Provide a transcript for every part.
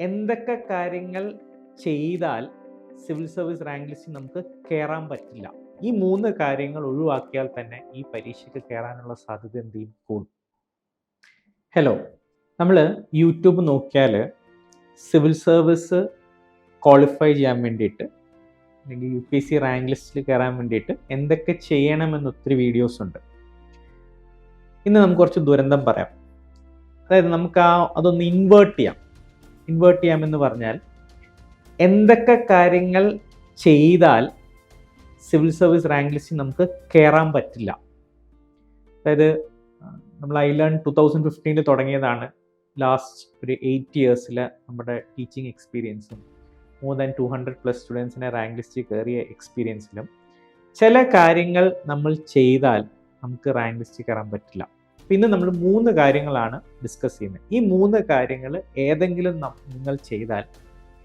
എന്തൊക്കെ കാര്യങ്ങൾ ചെയ്താൽ സിവിൽ സർവീസ് റാങ്ക് ലിസ്റ്റിൽ നമുക്ക് കയറാൻ പറ്റില്ല? ഈ 3 കാര്യങ്ങൾ ഒഴിവാക്കിയാൽ തന്നെ ഈ പരീക്ഷയ്ക്ക് കയറാനുള്ള സാധ്യത എന്ത് ചെയ്യും? കൂടും. ഹലോ, നമ്മൾ യൂട്യൂബ് നോക്കിയാൽ സിവിൽ സർവീസ് ക്വാളിഫൈ ചെയ്യാൻ വേണ്ടിയിട്ട് അല്ലെങ്കിൽ UPSC റാങ്ക് ലിസ്റ്റിൽ കയറാൻ വേണ്ടിയിട്ട് എന്തൊക്കെ ചെയ്യണമെന്ന് ഒത്തിരി വീഡിയോസ് ഉണ്ട്. ഇന്ന് നമുക്ക് കുറച്ച് ദുരന്തം പറയാം. അതായത് നമുക്ക് അതൊന്ന് ഇൻവേർട്ട് ചെയ്യാമെന്ന് പറഞ്ഞാൽ എന്തൊക്കെ കാര്യങ്ങൾ ചെയ്താൽ സിവിൽ സർവീസ് റാങ്ക് ലിസ്റ്റിൽ നമുക്ക് കയറാൻ പറ്റില്ല. അതായത് നമ്മൾ ഐലേൺ 2015 തുടങ്ങിയതാണ്. ലാസ്റ്റ് ഒരു 8 ഇയേഴ്സിൽ നമ്മുടെ ടീച്ചിങ് എക്സ്പീരിയൻസും മോർ ദാൻ 200+ സ്റ്റുഡൻസിനെ റാങ്ക് ലിസ്റ്റിൽ കയറിയ എക്സ്പീരിയൻസിലും ചില കാര്യങ്ങൾ നമ്മൾ ചെയ്താൽ നമുക്ക് റാങ്ക് ലിസ്റ്റിൽ കയറാൻ പറ്റില്ല. പിന്നെ നമ്മൾ 3 കാര്യങ്ങളാണ് ഡിസ്കസ് ചെയ്യുന്നത്. ഈ 3 കാര്യങ്ങൾ ഏതെങ്കിലും നിങ്ങൾ ചെയ്താൽ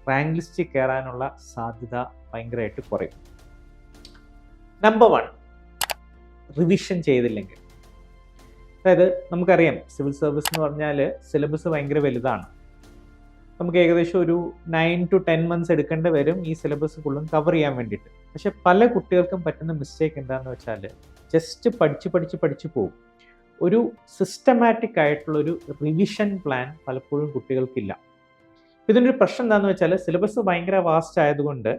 റാങ്ക് ലിസ്റ്റിൽ കയറാനുള്ള സാധ്യത ഭയങ്കരമായിട്ട് കുറയും. നമ്പർ 1, റിവിഷൻ ചെയ്തില്ലെങ്കിൽ. അതായത് നമുക്കറിയാം സിവിൽ സർവീസ് എന്ന് പറഞ്ഞാൽ സിലബസ് ഭയങ്കര വലുതാണ്. നമുക്ക് ഏകദേശം ഒരു 9 to 10 months എടുക്കേണ്ടി വരും ഈ സിലബസ് ഫുള്ളും കവർ ചെയ്യാൻ വേണ്ടിയിട്ട്. പക്ഷെ പല കുട്ടികൾക്കും പറ്റുന്ന മിസ്റ്റേക്ക് എന്താണെന്ന് വെച്ചാൽ ജസ്റ്റ് പഠിച്ച് പോകും. ഒരു സിസ്റ്റമാറ്റിക് ആയിട്ടുള്ളൊരു റിവിഷൻ പ്ലാൻ പലപ്പോഴും കുട്ടികൾക്കില്ല. ഇതിനൊരു പ്രശ്നം എന്താണെന്ന് വെച്ചാൽ സിലബസ് ഭയങ്കര വാസ്റ്റ് ആയതുകൊണ്ട്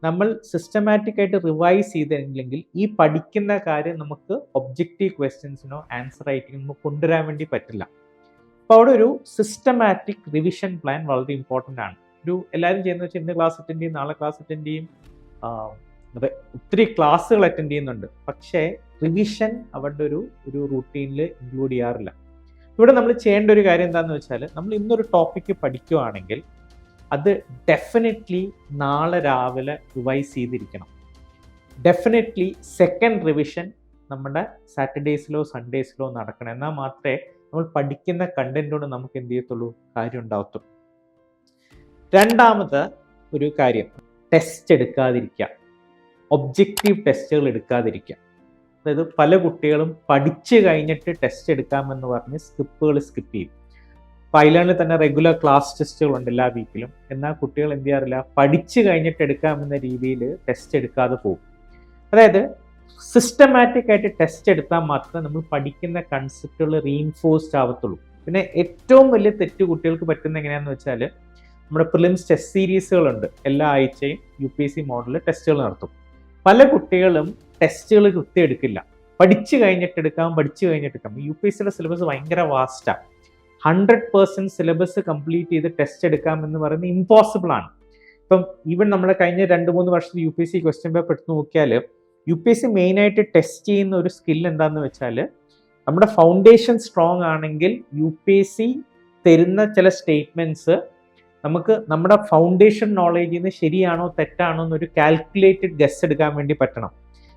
നമ്മൾ സിസ്റ്റമാറ്റിക് ആയിട്ട് റിവൈസ് ചെയ്തില്ലെങ്കിൽ ഈ പഠിക്കുന്ന കാര്യം നമുക്ക് ഒബ്ജക്റ്റീവ് ക്വസ്റ്റ്യൻസിനോ ആൻസർ റൈറ്റിങ്ങിനോ കൊണ്ടുവരാൻ വേണ്ടി പറ്റില്ല. അപ്പോൾ അവിടെ ഒരു സിസ്റ്റമാറ്റിക് റിവിഷൻ പ്ലാൻ വളരെ ഇമ്പോർട്ടൻ്റ് ആണ്. എല്ലാവരും ചെയ്യുന്നത് വെച്ചാൽ ഇന്ന് ക്ലാസ് അറ്റൻഡ് ചെയ്യും, നാളെ ക്ലാസ് അറ്റൻഡ് ചെയ്യും, ഒത്തിരി ക്ലാസ്സുകൾ അറ്റൻഡ് ചെയ്യുന്നുണ്ട്. പക്ഷേ റിവിഷൻ അവരുടെ ഒരു റൂട്ടീനിൽ ഇൻക്ലൂഡ് ചെയ്യാറില്ല. ഇവിടെ നമ്മൾ ചെയ്യേണ്ട ഒരു കാര്യം എന്താണെന്ന് വെച്ചാൽ നമ്മൾ ഇന്നൊരു ടോപ്പിക്ക് പഠിക്കുകയാണെങ്കിൽ അത് ഡെഫിനറ്റ്ലി നാളെ രാവിലെ റിവൈസ് ചെയ്തിരിക്കണം. ഡെഫിനറ്റ്ലി സെക്കൻഡ് റിവിഷൻ നമ്മുടെ സാറ്റർഡേസിലോ സൺഡേസിലോ നടക്കണം. എന്നാൽ മാത്രമേ നമ്മൾ പഠിക്കുന്ന കണ്ടന്റോട് നമുക്ക് എന്ത് ചെയ്യത്തുള്ളൂ, കാര്യം ഉണ്ടാവത്തുള്ളൂ. രണ്ടാമത്തെ ഒരു കാര്യം, ടെസ്റ്റ് എടുക്കാതിരിക്കുക, ഒബ്ജക്റ്റീവ് ടെസ്റ്റുകൾ എടുക്കാതിരിക്കുക. അതായത് പല കുട്ടികളും പഠിച്ചു കഴിഞ്ഞിട്ട് ടെസ്റ്റ് എടുക്കാമെന്ന് പറഞ്ഞ് സ്കിപ്പ് ചെയ്യും. ഐലേണിൽ തന്നെ റെഗുലർ ക്ലാസ് ടെസ്റ്റുകളുണ്ട് എല്ലാ വീക്കിലും. എന്നാൽ കുട്ടികൾ എന്ത് ചെയ്യാറില്ല, പഠിച്ചു കഴിഞ്ഞിട്ട് എടുക്കാമെന്ന രീതിയിൽ ടെസ്റ്റ് എടുക്കാതെ പോകും. അതായത് സിസ്റ്റമാറ്റിക് ആയിട്ട് ടെസ്റ്റ് എടുത്താൽ മാത്രമേ നമ്മൾ പഠിക്കുന്ന കൺസെപ്റ്റുകൾ റീഇൻഫോഴ്സ്ഡ് ആവത്തുള്ളൂ. പിന്നെ ഏറ്റവും വലിയ തെറ്റ് കുട്ടികൾക്ക് പറ്റുന്ന എങ്ങനെയാണെന്ന് വെച്ചാൽ നമ്മുടെ പ്രിലിംസ് ടെസ്റ്റ് സീരീസുകളുണ്ട്. എല്ലാ ആഴ്ചയും UPSC മോഡലിൽ ടെസ്റ്റുകൾ നടത്തും. പല കുട്ടികളും ടെസ്റ്റുകൾ കൃത്യം എടുക്കില്ല. പഠിച്ചു കഴിഞ്ഞിട്ട് എടുക്കാം. UPSCയുടെ സിലബസ് ഭയങ്കര വാസ്റ്റാണ്. 100% സിലബസ് കംപ്ലീറ്റ് ചെയ്ത് ടെസ്റ്റ് എടുക്കാം എന്ന് പറയുന്നത് ഇമ്പോസിബിൾ ആണ്. ഇപ്പം ഈവൻ നമ്മുടെ കഴിഞ്ഞ 2-3 വർഷത്തെ UPSC ക്വസ്റ്റ്യൻ പേപ്പർ എടുത്ത് നോക്കിയാൽ UPSC മെയിനായിട്ട് ടെസ്റ്റ് ചെയ്യുന്ന ഒരു സ്കിൽ എന്താണെന്ന് വെച്ചാൽ നമ്മുടെ ഫൗണ്ടേഷൻ സ്ട്രോങ് ആണെങ്കിൽ UPSC തരുന്ന ചില സ്റ്റേറ്റ്മെൻറ്റ്സ് നമുക്ക് നമ്മുടെ ഫൗണ്ടേഷൻ നോളേജിൽ നിന്ന് ശരിയാണോ തെറ്റാണോ എന്നൊരു കാൽക്കുലേറ്റഡ് ഗസ് എടുക്കാൻ വേണ്ടി പറ്റണം.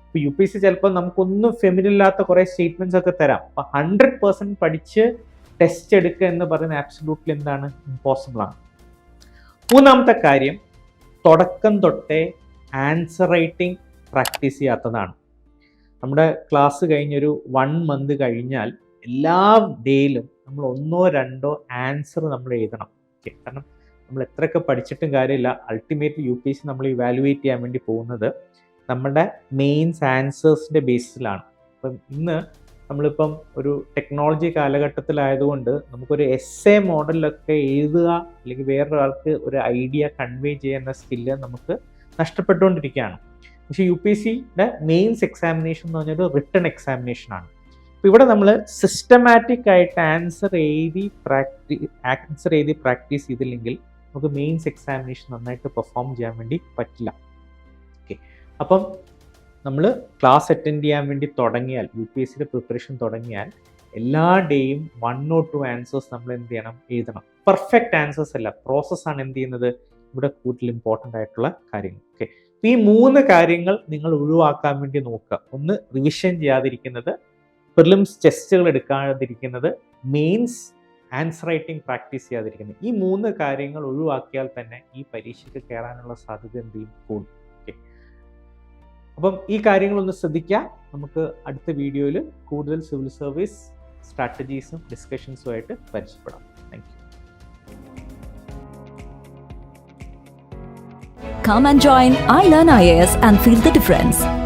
ഇപ്പോൾ UPSC ചിലപ്പോൾ നമുക്കൊന്നും ഫെമിലിയർ ഇല്ലാത്ത കുറേ സ്റ്റേറ്റ്മെൻറ്റ്സ് ഒക്കെ തരാം. അപ്പോൾ 100% പഠിച്ച് ടെസ്റ്റ് എടുക്കുക എന്ന് പറയുന്നത് ആബ്സല്യൂട്ട്ലി എന്താണ്, ഇമ്പോസിബിൾ ആണ്. മൂന്നാമത്തെ കാര്യം, തുടക്കം തൊട്ടേ ആൻസർ റൈറ്റിംഗ് പ്രാക്ടീസ് ചെയ്യാത്തതാണ്. നമ്മുടെ ക്ലാസ് കഴിഞ്ഞൊരു 1 month കഴിഞ്ഞാൽ എല്ലാ ഡേയിലും നമ്മൾ 1-2 ആൻസർ നമ്മൾ എഴുതണം. കാരണം നമ്മൾ എത്രയൊക്കെ പഠിച്ചിട്ടും കാര്യമില്ല, അൾട്ടിമേറ്റ്ലി UPSC നമ്മൾ ഇവാലുവേറ്റ് ചെയ്യാൻ വേണ്ടി പോകുന്നത് നമ്മുടെ മെയിൻസ് ആൻസേഴ്സിൻ്റെ ബേസിലാണ്. അപ്പം ഇന്ന് നമ്മളിപ്പം ഒരു ടെക്നോളജി കാലഘട്ടത്തിലായതുകൊണ്ട് നമുക്കൊരു എസ്സേ മോഡലിലൊക്കെ എഴുതുക അല്ലെങ്കിൽ വേറൊരാൾക്ക് ഒരു ഐഡിയ കൺവേ ചെയ്യുന്ന സ്കില്ല് നമുക്ക് നഷ്ടപ്പെട്ടുകൊണ്ടിരിക്കുകയാണ്. പക്ഷേ UPSCയുടെ മെയിൻസ് എക്സാമിനേഷൻ എന്ന് പറഞ്ഞൊരു റിട്ടൺ എക്സാമിനേഷനാണ്. അപ്പോൾ ഇവിടെ നമ്മൾ സിസ്റ്റമാറ്റിക് ആയിട്ട് ആൻസർ എഴുതി പ്രാക്ടീസ് ചെയ്തില്ലെങ്കിൽ നമുക്ക് മെയിൻസ് എക്സാമിനേഷൻ നന്നായിട്ട് പെർഫോം ചെയ്യാൻ വേണ്ടി പറ്റില്ല. ഓക്കെ, അപ്പം നമ്മൾ ക്ലാസ് അറ്റൻഡ് ചെയ്യാൻ വേണ്ടി തുടങ്ങിയാൽ, UPSCയുടെ പ്രിപ്പറേഷൻ തുടങ്ങിയാൽ എല്ലാ ഡേയും 1 or 2 ആൻസേഴ്സ് നമ്മൾ എന്ത് ചെയ്യണം, എഴുതണം. പെർഫെക്റ്റ് ആൻസേഴ്സ് അല്ല, പ്രോസസ്സാണ് എന്ത് ചെയ്യുന്നത് ഇവിടെ കൂടുതൽ ഇമ്പോർട്ടൻ്റ് ആയിട്ടുള്ള കാര്യങ്ങൾ. ഓക്കെ, അപ്പോൾ ഈ 3 കാര്യങ്ങൾ നിങ്ങൾ ഒഴിവാക്കാൻ വേണ്ടി നോക്കുക. ഒന്ന്, റിവിഷൻ ചെയ്യാതിരിക്കുന്നത്, പ്രിലിംസ് ടെസ്റ്റുകൾ എടുക്കാതിരിക്കുന്നത്, മെയിൻസ് ആൻസർ റൈറ്റിംഗ് പ്രാക്ടീസ് ചെയ്യാതിരിക്കുന്നത്. ഈ 3 കാര്യങ്ങൾ ഒഴിവാക്കിയാൽ തന്നെ ഈ പരീക്ഷയ്ക്ക് കയറാനുള്ള സാധ്യത എന്ത് ചെയ്യും, കൂടും. ഓക്കെ, അപ്പം ഈ കാര്യങ്ങളൊന്ന് ശ്രദ്ധിക്കുക. നമുക്ക് അടുത്ത വീഡിയോയിൽ കൂടുതൽ സിവിൽ സർവീസ് സ്ട്രാറ്റജീസും ഡിസ്കഷൻസുമായിട്ട് പരിചയപ്പെടാം. Thank you. Come and join iLearn IAS and feel the difference.